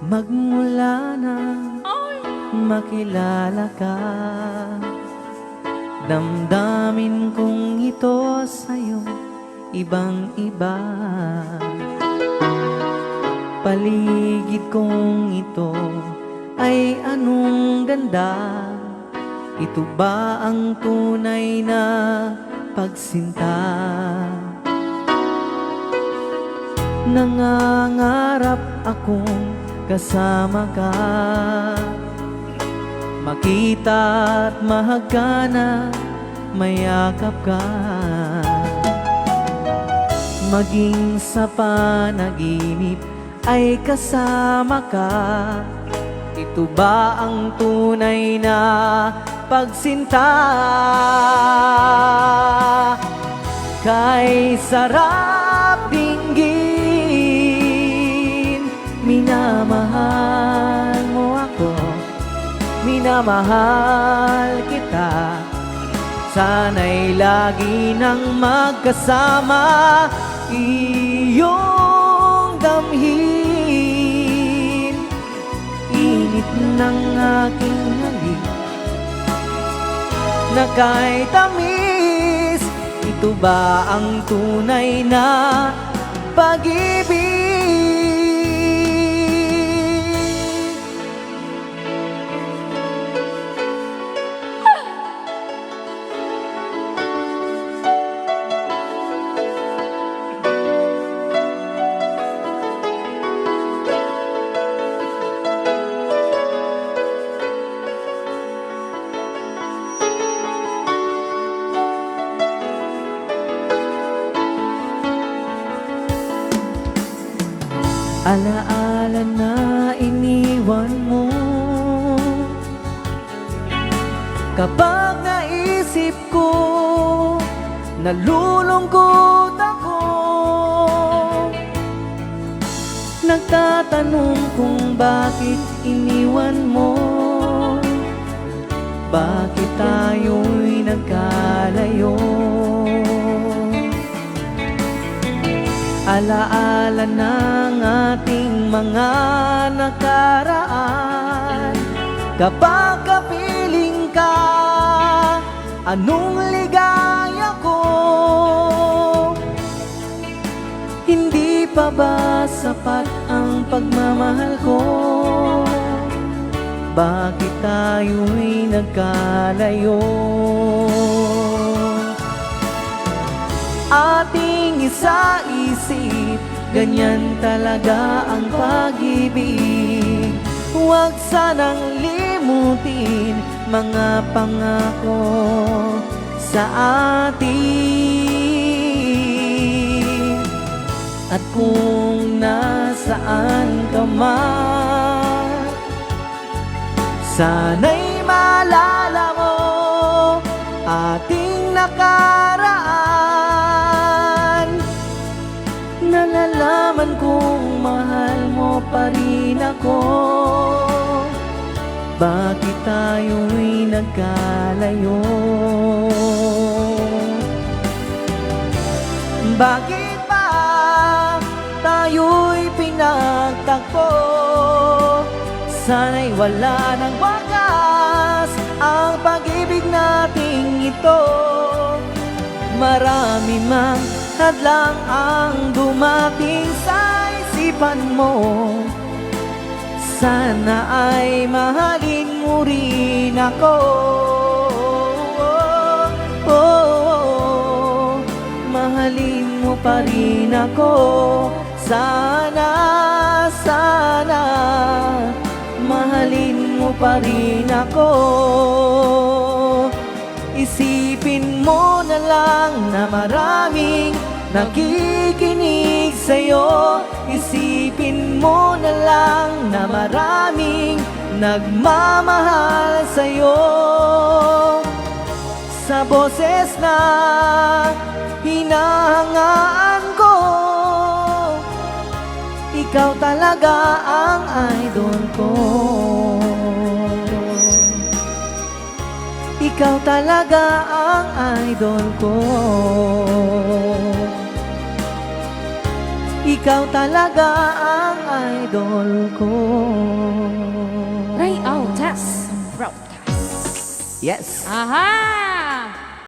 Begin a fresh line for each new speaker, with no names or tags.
Magmula na makilala ka, damdamin kong ito sa'yo ibang-iba. Paligid kong ito ay anong ganda. Ito ba ang tunay na pagsinta? Nangangarap akong kasama ka, makita at mahagana, mayakap ka. Maging sa panaginip ay kasama ka. Ito ba ang tunay na pagsinta? Kay sarap dinggin, minamahal mo ako, minamahal kita. Sana'y lagi nang magkasama, iyong damhin init ng aking halik na kay tamis. Ito ba ang tunay na pag-ibig? Alaala na iniwan mo, kapag naisip ko, nalulungkot ako. Nagtatanong kung bakit iniwan mo, bakit tayo'y nagkalayo. Alaala ng ating mga nakaraan, kapag kapiling ka, anong ligaya ko. Hindi pa ba sapat ang pagmamahal ko? Bakit tayo'y nagkalayo? Ating isa-isip, ganyan talaga ang pag-ibig. Huwag sanang limutin mga pangako sa atin. At kung nasaan ka man, sana'y maalala mo ating nakaraan. Nalalaman kong mahal mo pa rin ako. Bakit tayo'y nagkalayo? Bakit ba tayo'y pinagtagpo? Sana'y wala ng wakas ang pag-ibig nating ito. Marami mang hadlang ang dumating sa isipan mo, sana ay mahalin mo rin ako. Mahalin mo pa rin ako. Sana, sana mahalin mo pa rin ako. Isipin mo na lang na maraming nakikinig sa'yo. Isipin mo na lang na maraming nagmamahal sa'yo. Sa boses na hinahangaan ko, ikaw talaga ang idol ko. Ikaw talaga ang idol ko. Ikaw talaga ang idol idol ko.
Ray Autas Broadcast.
Yes.
Ahay!